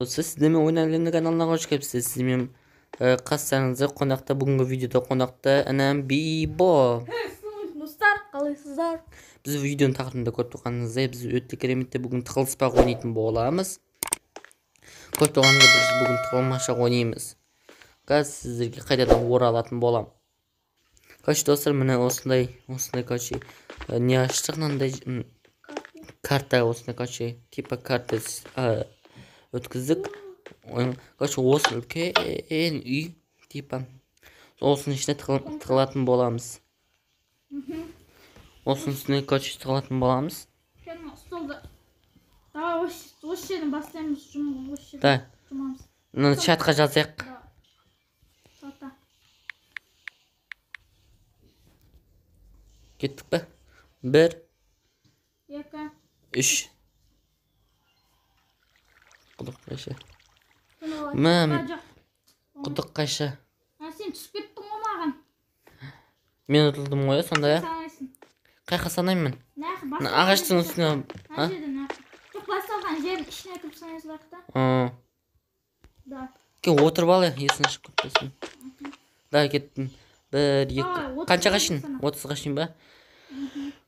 болса, сіздермен ойын әлемі каналына қош келіпсіз. Сіздермен қассаңыздар, қонақта бүгінгі видеода қонақта інім Бибо. Достар, қалайсыздар? Біз видеоның тақырыбында көріп тұрғаныңыздай, біз өте кереметте бүгін тығылыспақ ойнайтын боламыз. Көріп тұрғаныңыздай біз бүгін тығылмашақ ойнаймыз. Қазір сіздерге қайтадан оралатын болам. Короче, достар, міне осындай короче, не аштық мынандай карта, осындай короче, типа карта өткіздік. Короче, осы үлкен үй, типа осының ішіне тығылатын боламыз. Осының үстіне короче тығылатын боламыз. Столда. Да, осы жерден бастаймыз жұмамыз. Да. Чатқа жазайық. Кеттік пе? 1 2 3 Құдық қайша. Құдық қайша. Сен түсіп кеттің ғой маған. Мен ұтылдым ғой, сонда. Қайқа санаймын? Ағаштың үстіне. Жоқ, басталған жердің ішіне кіріп санайсыз да. Да. Кен отырып ал, есін шығып көптесін. Да, кеттім. 1 2 қаншаға шейін? 30-ға шейін ба?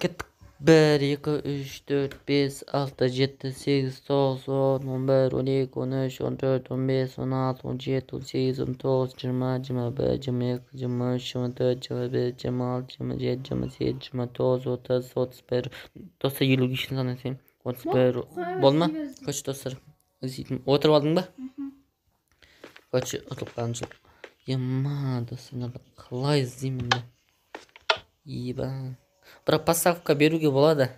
Кеттік. 1 2 3 4 5 6 7 8 9 10 11 12 13 14 15 16 17 18 19 20 21 22 23 24 25 26 27 28 29 30 31 достар, 50-ге шейін санайсың. 31 болды ма? Короче, достар, отырып алдың ба? Короче, ұтылып қалған жоқ. Ема, достар, қалай іздеймін де. Еба. Бірақ поставка беруге болады.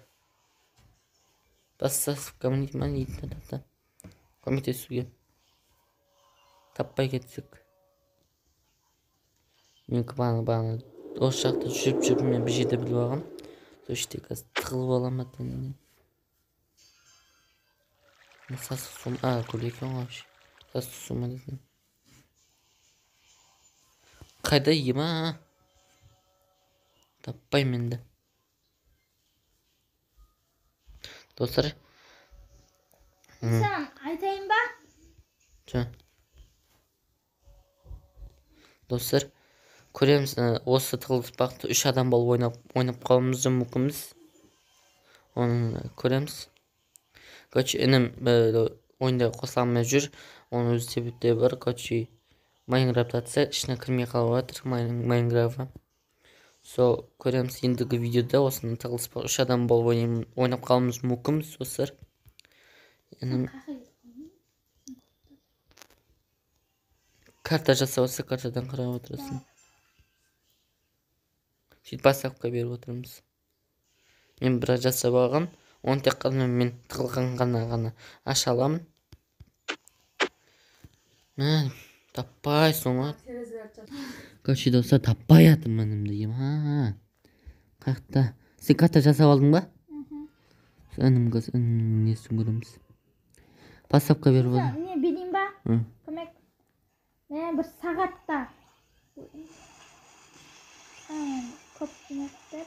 Поставка деймін. Көмектесуге. Таппай кетсек. Мен бағана осы жақта жүріп мен бір жерде біліп алғам. Сол іште қазір тығылып аламын. Сасы сум. Көйлек екен ғой. Сасы сума дейтін. Қайда ема? Таппай менді. Достар. Сен айтайын ба? Жа. Достар, көреміз, осы тығылыспақты 3 адам болып ойнап қалуымызды мүмкінбіз. Оны көреміз. Короче, інім ойында қосылмай жүр. Оның өз себептері бар. Короче, Майнкрафт атса, ішіне кірмей қалып жатыр Майнкрафтқа. Сол, көреміз ендігі видеода осыны тығылыспақ 3 адам болып ойнап қалуымыз мүмкінбіз, достар. Карта жасап отса, картадан қарап отырасың. Сөйтіп бастапқа беріп отырмыз. Мен біраз жасап алғам. Оны тек қана мен тығылған ғана аша аламын. Таппай соңа. Короче, достар, таппай атым мінімді. Қақта. Сен карта жасап алдың ба? Інім несін көреміз. Бастапқа беріп алдым. Не берейін ба? Көмек. Мен бір сағатта. Көп көмектер.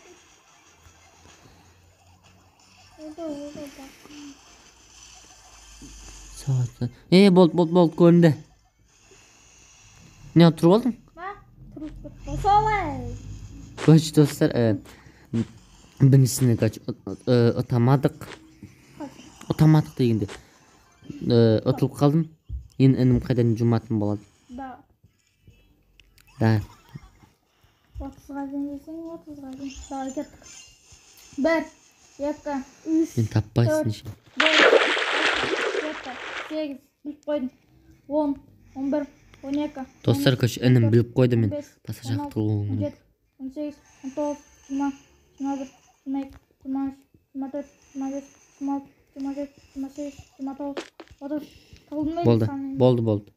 Сағатта. Болды, көрінді. Не тұрып алдың? Солай. Короче, достар, біріншісіне ұтамадық. Ұтамадық дегенде ұтылып қалдым. Енді інім қайдан жұматын болады. Да. 30-ға дейін. 30-ға дейін. 1 2 3 Мен таппайсың ше. 8 біліп қойдым. 10 11 12. Достар, короче, інім біліп қойды, мен баса жақтыл оңын. 18 19 20 21 22 23 24 25 26 27 28 29 30. Болды.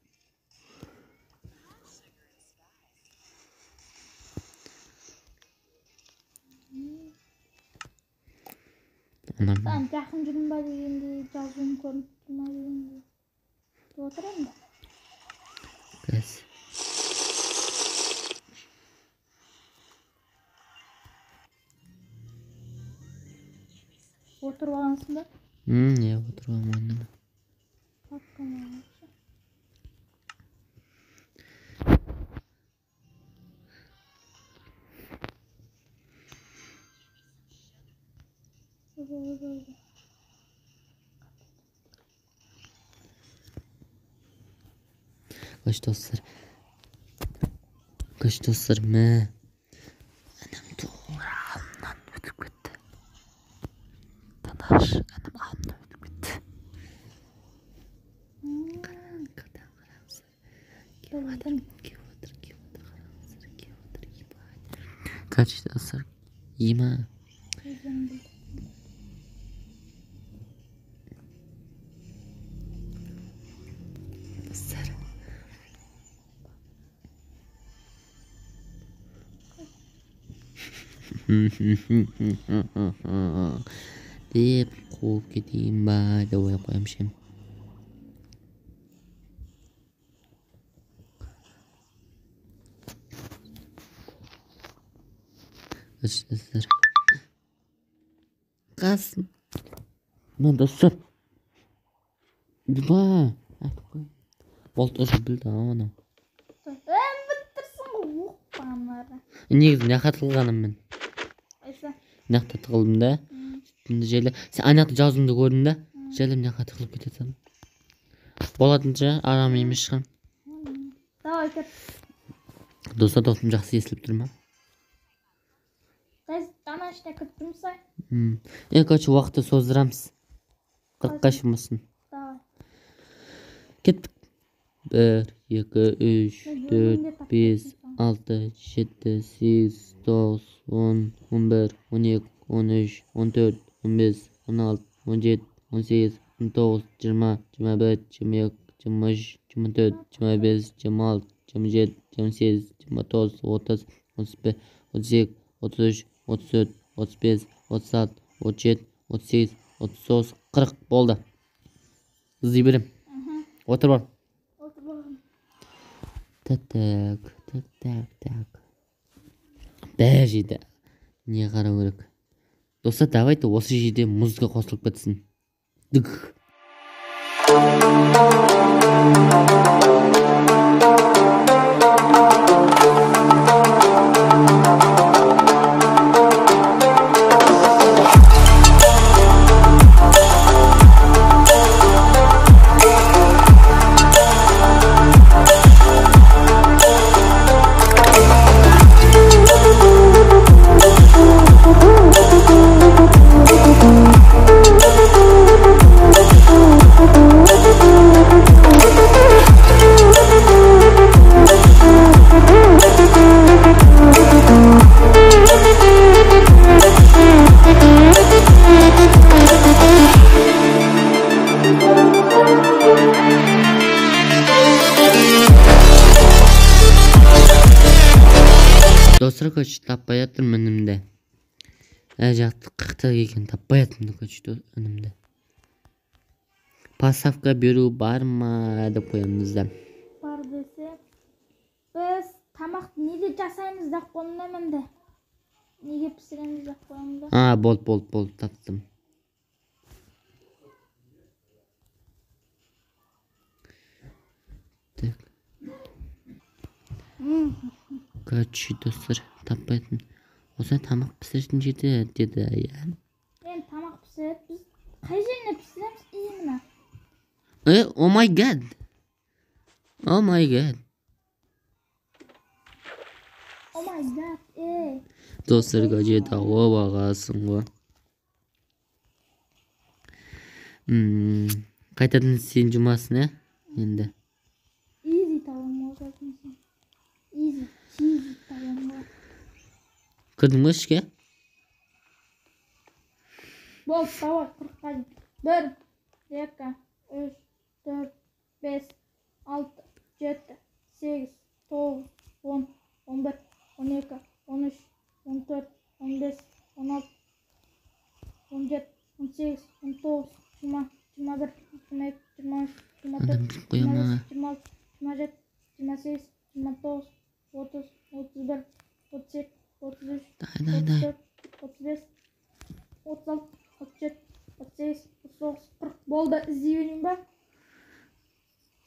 Ben жақын жүрмін ба дегенде жазуым көрініп тұрма дегенде. Отырайын ба? Кәс. Отырып алғансың ба? Я отырып алмайын. Hakkım olmuş. Kaç dostlar mı? Anam doğrağımdan ötüp gitti. Tanar anam ağımdan ötüp gitti. Kaç dostlar? Yema. Dostlar. Deyip quvib ketayim ba deb o'ylab qo'yamishim. Dostlar. Qasm. Men dostlar. Nima? Bolt urib bildi ana. Bitirsin o'qpanlari. Negizini naqatilganim men. Aysa. Naqta tiqildim-da. Şimdi jeli sen aynaqda jozimni ko'rdim-da. Jelim naqa tiqilib ketasan. Bo'ladincha aram yemish ham. Davay ket. Do'stlar do'stim yaxshi eslib turma. Biz tanışta kıttımsa. Ko'cha vaqtda so'zdiramiz. 40 qashmasin. Davay. Ketdik. 1 2 3 4 5 6 7 8 9 10 11 12 13 14 15 16 17 18 19 20 21 22 23 24 25 26 27 28 29 30 31 32 33 34 35 36 37 38 39 40 bo'ldi. Hızlı birim. Otur bor. Otur bakalım. Так. Бәжиді. Не қарау керек. Достар, давайте осы жерде музыка қосылып кетсін. Дүк. Dostlar koç tapayatır önümde. Ajaktı qıqtaq ekan tapayatımdı koç önümde. Pasavka беру barma deb qo'yamizda. Var dese. Biz tamaq nega jasaymiz deb qo'yamanda. Nega pishiramiz deb qo'yamda. Ha, bol tapdim. Так. Koç dostlar tapayatım. O zaman tamaq pishirishni dedi yani. Ben tamaq pishirib biz qayerni pishiramiz iyimna. Oh my god. Oh my god. Oh my god. Dostlar koca dava bağasın bu. Qaytadan sen cumasına endi. Easy tavam olsun. Easy. Cheesy tavam. Kirdingmi ishga? Bol tava 40 1 2 3 4 5 6 7 8 9 10 11 12 13 14 15 16 17 18 19 20 21 22 23 24 25 26 27 28 29 30 31 32 33 34 35 36 37 38 39 40 bo'ldi. İzleyeyim ben.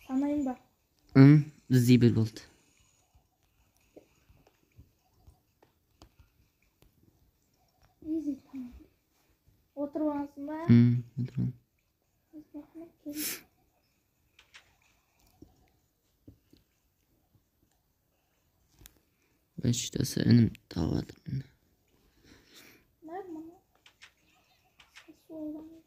Sanayım ben. Bizde bir oldu. Easy tamam. Otur. Oturup alsın da. Oturalım. İşte senin tavadır. Nerede bana? Nasıl olamıyor?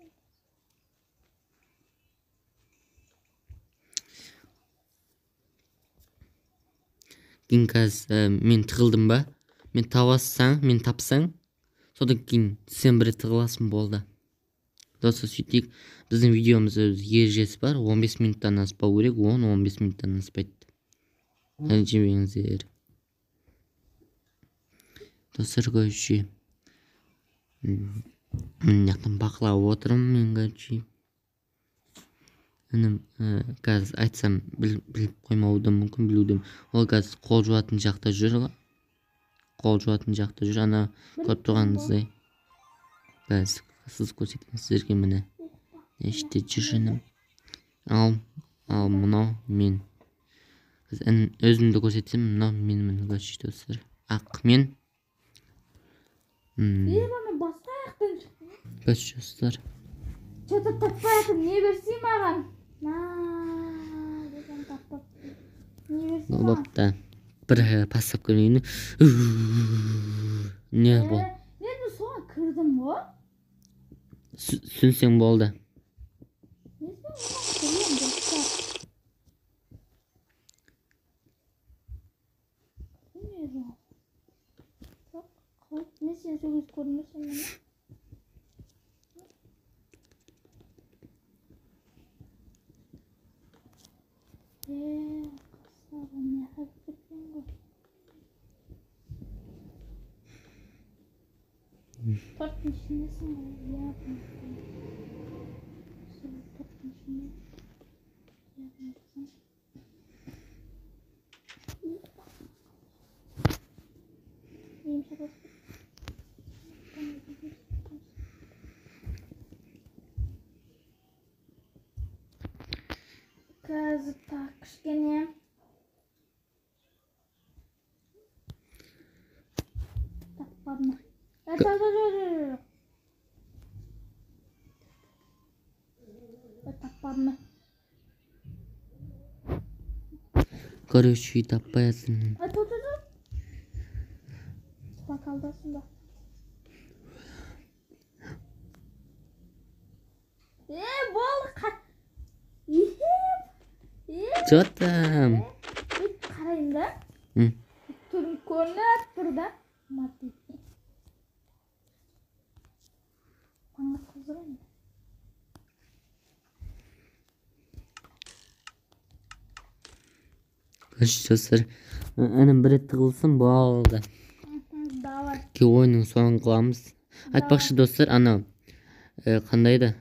Ginkaz men tığıldım ba. Men tavassang, men tapsang. Sodan keyin sen bir tığılasın boldu. Dostlar сөйтейік. Біздің видеомыз ережесі бар. 15 минуттан аспау керек. 10-15 минуттан аспайды. Ренжімеңіздер. Достар, короче, мына жақтан бақылап отырмын мен, короче. Інім қазір айтсам біліп қоймауы да мүмкін, білуім. Ол қазір қол жуатын жақта жүр. Қол жуатын жақта жүр. Ана көріп тұрғаныңыздай. Қазір сіз көрсеткен сіздерге міне. İşte жүрінім. Ал мынау мен. Өзімді көрсетсем, мынау мен көрсетші достар. Ақ мен. Бана басқа аяқтан шықты. Көрсетші достар. Что-то таппайтын, не берсей маған? Деген таппап. Не берсей маған? Олапта. Бір пастап көрмейін. Не бол? Мен соған кірдім ғой. Сүнсең болды. Мен сені сөйлес көрмесем мені. Қасағым не қап кеткен ғой. Төртіншіндесің ғой. Төртіншінде. Қазір так кішкене. Таппадым. Таппадым. Короче, таппайсың. Бакалдасың ба? Болды қат. Что там? Қарайын да. Түрін көрініп тұр да. Маты. Маңыз қыздырайын. Короче, достар, әнім бір рет тығылсын болды. Давай. Ке ойының соңын қыламыз. Айтпақшы достар, анау қандайды?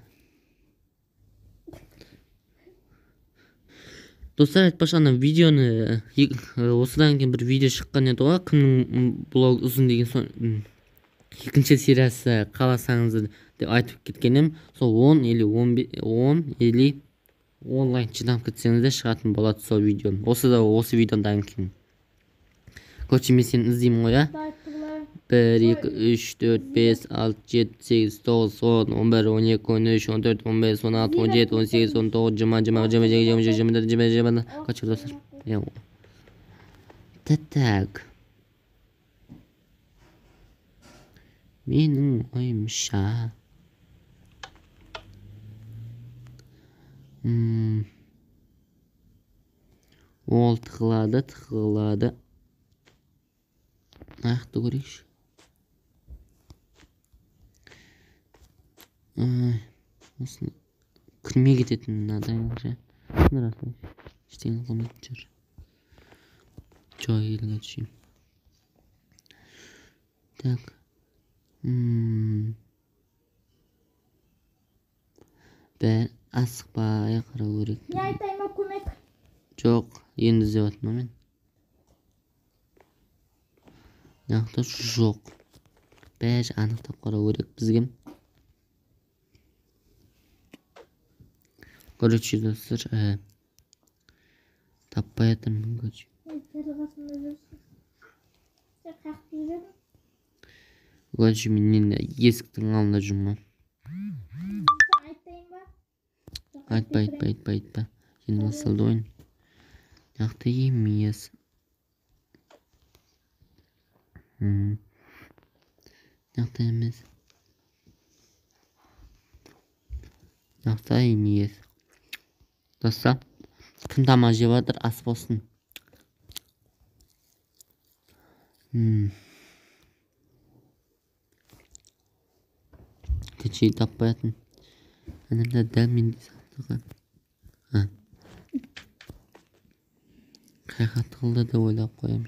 Достар, айтпақшы ана видеоны осыдан кейін бір видео шыққан еді ғой. Кімнің блог ұзын деген соң екінші сериясы қаласаңыз деп айтып кеткенім. Сол 10 или онлайн жинап кетсеңіздер шығатын болады сол видеоны. Осы видеодан кейін. Короче, мен сені іздеймін ғой, а? 1, 2, 3, 4, 5, 6, 7, 8, 9, 10, 11, 12, 13, 14, 15, 16, 17, 18, 19, 20. Kaç dostlar? Так. Менің ойымша. Ол тығылады. Аяқты көрейікші. Осыны кірме кететін мынадайынша. Ештеңе қылмайтын шығар. Жоқ, еліңе түсейін. Так. Бәрі асықпай қарау керек. Не айтайын ба көмек? Жоқ, енді іздеп жатырмын мен. Нақты жоқ. Бәрі анықтап қарау керек бізге. Короче, достар, таппай жатырмын, короче. Короче, мен енді есіктің алдында жүрмін. Айтпа. Енді басылды ойын. Нақты емес. Нақты емес. Нақты емес. Достар, кім тамақ жеп жатыр, ас болсын. Keçeyi tapmayatın. Annem de dәл мендей сақтаған. Қайқат қылды да ойлап қоямын.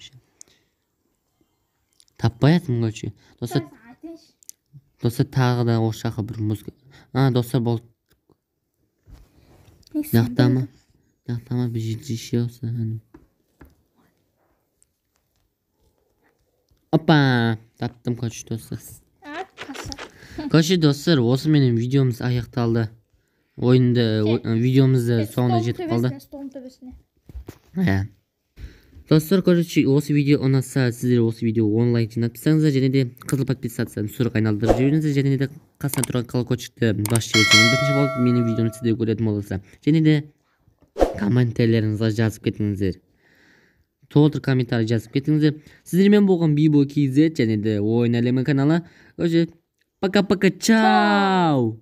Таппаятын короче. Достар тағы да осы жаққа бір музыка. Достар болды. Нақтама bir şey olsa hani. Hoppa, taптым короче достар. Короче достар, осы менің видеомыз аяқталды. Видеомызды соңына жетіп қалды. Достар, короче, осы видео ұнаса, сіздер осы видео онлайн жинап тастаңыздар, және де қызыл подписацияны сұрық айналдырып жіберіңіздер, және де қасына тұрған колокольчикті басып жіберсеңіз, бірінші болып менің видеоны сіздер көретін болса, және де комментарийлеріңізге жазып кетіңіздер. Толтыр комментарий жазып кетіңіздер. Сіздермен болған Bibo KZ және де ойын әлемі каналы. Пока-пока, чау!